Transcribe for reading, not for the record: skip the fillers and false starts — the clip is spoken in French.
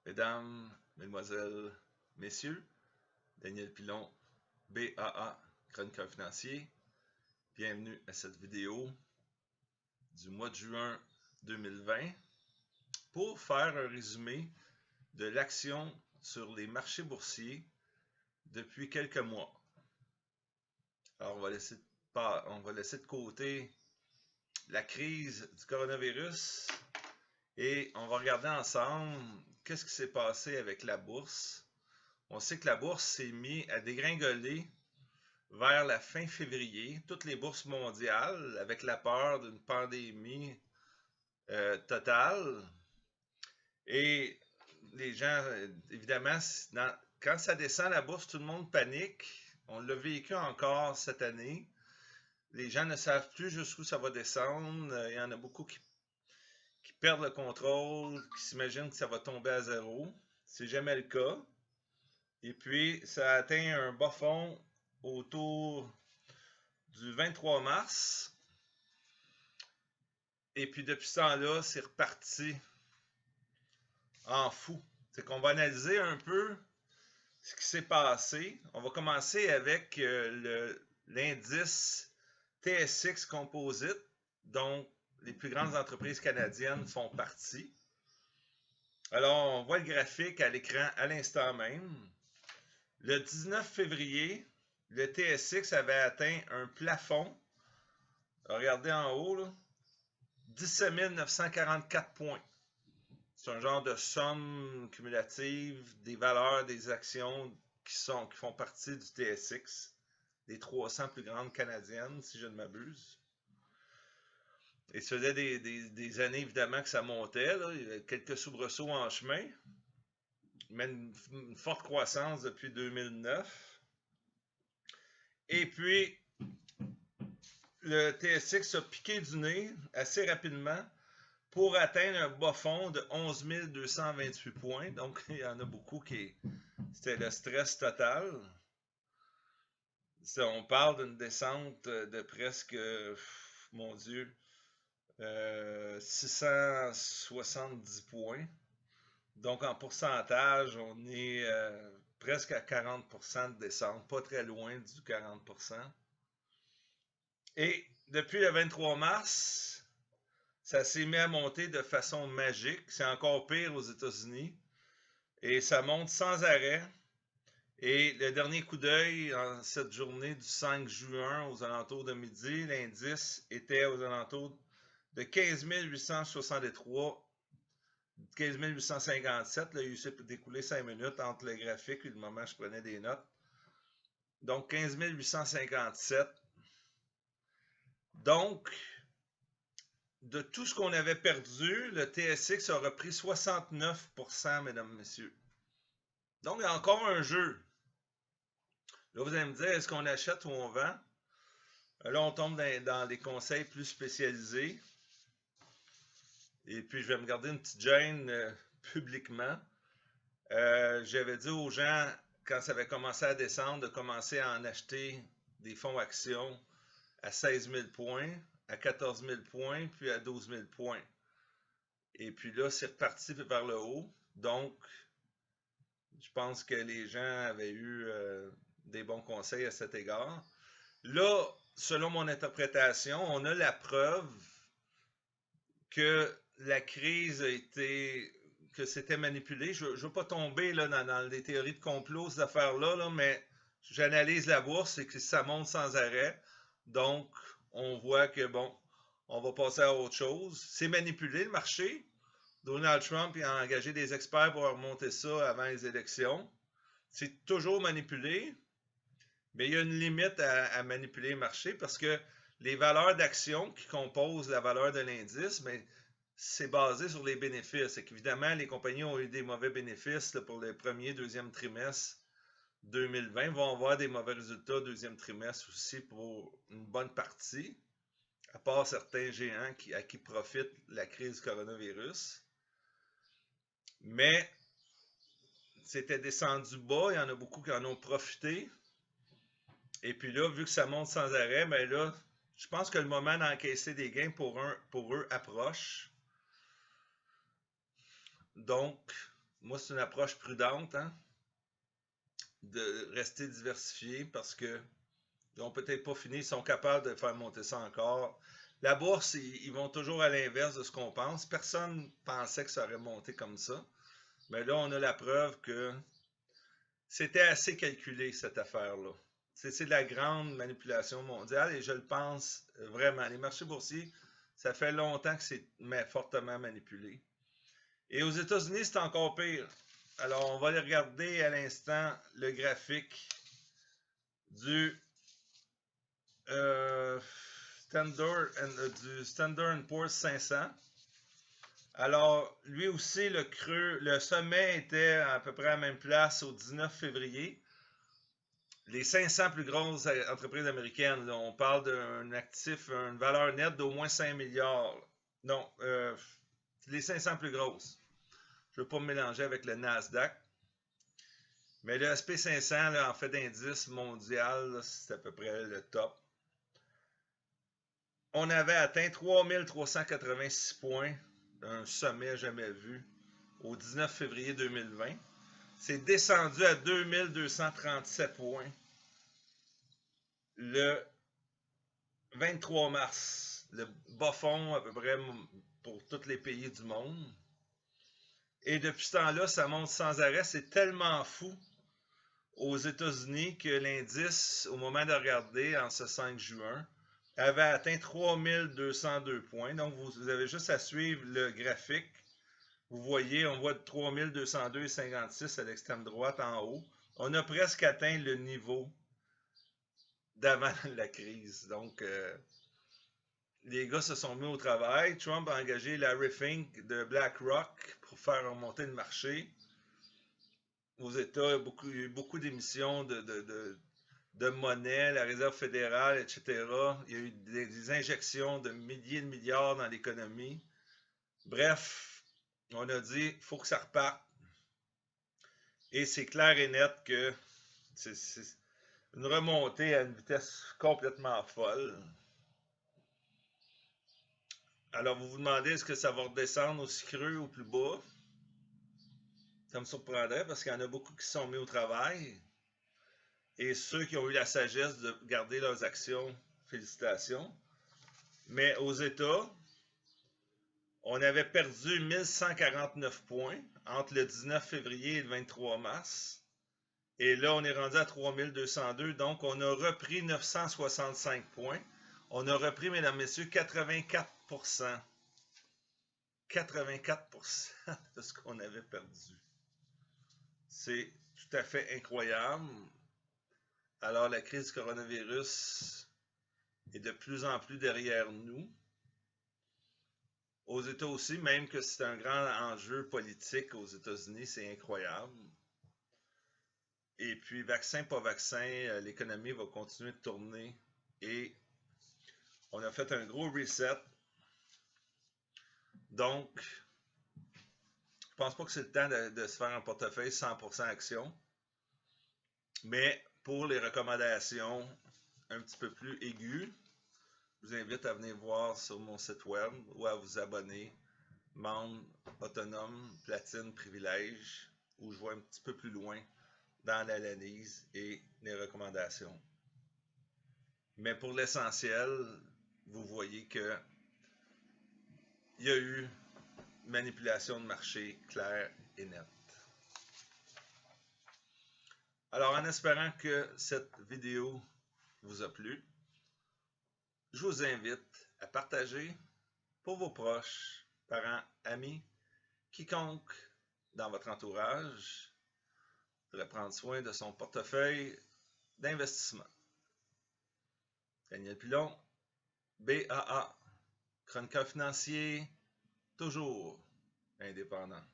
Mesdames, Mesdemoiselles, Messieurs, Daniel Pilon, BAA, chroniqueur financier. Bienvenue à cette vidéo du mois de juin 2020 pour faire un résumé de l'action sur les marchés boursiers depuis quelques mois. Alors, on va laisser de côté la crise du coronavirus et on va regarder ensemble qu'est-ce qui s'est passé avec la bourse. On sait que la bourse s'est mise à dégringoler vers la fin février, toutes les bourses mondiales, avec la peur d'une pandémie totale. Et les gens, évidemment, quand ça descend la bourse, tout le monde panique. On l'a vécu encore cette année. Les gens ne savent plus jusqu'où ça va descendre. Il y en a beaucoup qui perdent le contrôle, qui s'imaginent que ça va tomber à zéro. C'est jamais le cas. Et puis, ça a atteint un bas fond autour du 23 mars. Et puis, depuis ce temps-là, c'est reparti en fou. C'est qu'on va analyser un peu ce qui s'est passé. On va commencer avec l'indice TSX Composite, dont les plus grandes entreprises canadiennes font partie. Alors, on voit le graphique à l'écran à l'instant même. Le 19 février, le TSX avait atteint un plafond. Regardez en haut, là, 17 944 points. C'est un genre de somme cumulative des valeurs des actions qui font partie du TSX, des 300 plus grandes canadiennes, si je ne m'abuse. Et ça faisait des années, évidemment, que ça montait. Là. Il y avait quelques soubresauts en chemin, mais une forte croissance depuis 2009. Et puis, le TSX a piqué du nez assez rapidement pour atteindre un bas fond de 11 228 points. Donc, il y en a beaucoup c'était le stress total. On parle d'une descente de presque, mon Dieu, 670 points. Donc, en pourcentage, on est presque à 40% de descente, pas très loin du 40%. Et depuis le 23 mars, ça s'est mis à monter de façon magique. C'est encore pire aux États-Unis. Et ça monte sans arrêt. Et le dernier coup d'œil, en cette journée du 5 juin, aux alentours de midi, l'indice était aux alentours de 15 863, 15 857. Là, il s'est découlé 5 minutes entre le graphique et le moment où je prenais des notes. Donc, 15 857. Donc, de tout ce qu'on avait perdu, le TSX a repris 69%, mesdames, messieurs. Donc, il y a encore un jeu. Là, vous allez me dire, est-ce qu'on achète ou on vend? Là, on tombe dans des conseils plus spécialisés. Et puis, je vais me garder une petite gêne publiquement. J'avais dit aux gens, quand ça avait commencé à descendre, de commencer à en acheter des fonds actions à 16 000 points, à 14 000 points, puis à 12 000 points. Et puis là, c'est reparti vers le haut. Donc, je pense que les gens avaient eu des bons conseils à cet égard. Là, selon mon interprétation, on a la preuve que la crise a été, que c'était manipulé. Je ne veux pas tomber là, dans les théories de complot, ces affaires-là, là, mais j'analyse la bourse et que ça monte sans arrêt. Donc, on voit que, bon, on va passer à autre chose. C'est manipulé, le marché. Donald Trump a engagé des experts pour remonter ça avant les élections. C'est toujours manipulé, mais il y a une limite à manipuler le marché parce que les valeurs d'action qui composent la valeur de l'indice, mais c'est basé sur les bénéfices. C'est qu'évidemment, les compagnies ont eu des mauvais bénéfices là, pour le premier, deuxième trimestre 2020, vont avoir des mauvais résultats deuxième trimestre aussi pour une bonne partie, à part certains géants à qui profite la crise du coronavirus. Mais c'était descendu bas, il y en a beaucoup qui en ont profité. Et puis là, vu que ça monte sans arrêt, ben là, je pense que le moment d'encaisser des gains pour eux approche. Donc, moi, c'est une approche prudente, hein, de rester diversifié parce que ils n'ont peut-être pas fini, ils sont capables de faire monter ça encore. La bourse, ils vont toujours à l'inverse de ce qu'on pense. Personne pensait que ça aurait monté comme ça. Mais là, on a la preuve que c'était assez calculé, cette affaire-là. C'est de la grande manipulation mondiale et je le pense vraiment. Les marchés boursiers, ça fait longtemps que c'est fortement manipulé. Et aux États-Unis, c'est encore pire. Alors, on va aller regarder à l'instant le graphique du du Standard & Poor's 500. Alors, lui aussi, le sommet était à peu près à la même place au 19 février. Les 500 plus grosses entreprises américaines, là, on parle d'un actif, une valeur nette d'au moins 5 milliards. Non, les 500 plus grosses. Je ne veux pas me mélanger avec le Nasdaq. Mais le SP500, là, en fait d'indice mondial, c'est à peu près le top. On avait atteint 3386 points, un sommet jamais vu, au 19 février 2020. C'est descendu à 2237 points le 23 mars, le bas fond à peu près pour tous les pays du monde. Et depuis ce temps-là, ça monte sans arrêt. C'est tellement fou aux États-Unis que l'indice, au moment de regarder, en ce 5 juin, avait atteint 3202 points. Donc, vous avez juste à suivre le graphique. Vous voyez, on voit 3202,56 à l'extrême droite en haut. On a presque atteint le niveau d'avant la crise. Donc, les gars se sont mis au travail. Trump a engagé Larry Fink de BlackRock pour faire remonter le marché. Aux États, il y a eu beaucoup d'émissions de monnaie, la Réserve fédérale, etc. Il y a eu des injections de milliers de milliards dans l'économie. Bref, on a dit, il faut que ça reparte. Et c'est clair et net que c'est une remontée à une vitesse complètement folle. Alors, vous vous demandez, est-ce que ça va redescendre aussi creux ou plus bas? Ça me surprendrait parce qu'il y en a beaucoup qui se sont mis au travail. Et ceux qui ont eu la sagesse de garder leurs actions, félicitations. Mais aux États, on avait perdu 1149 points entre le 19 février et le 23 mars. Et là, on est rendu à 3202. Donc, on a repris 965 points. On a repris, mesdames, messieurs, 84%. 84% de ce qu'on avait perdu. C'est tout à fait incroyable. Alors, la crise du coronavirus est de plus en plus derrière nous. Aux États aussi, même que c'est un grand enjeu politique aux États-Unis, c'est incroyable. Et puis, vaccin, pas vaccin, l'économie va continuer de tourner. Et on a fait un gros reset. Donc, je pense pas que c'est le temps de se faire un portefeuille 100% action. Mais pour les recommandations un petit peu plus aiguës, je vous invite à venir voir sur mon site web ou à vous abonner, membre autonome, platine, privilège, où je vois un petit peu plus loin dans l'analyse et les recommandations. Mais pour l'essentiel, vous voyez que il y a eu manipulation de marché claire et nette. Alors, en espérant que cette vidéo vous a plu, je vous invite à partager pour vos proches, parents, amis, quiconque dans votre entourage devrait prendre soin de son portefeuille d'investissement. Daniel Pilon, BAA, chroniqueur financier, toujours indépendant.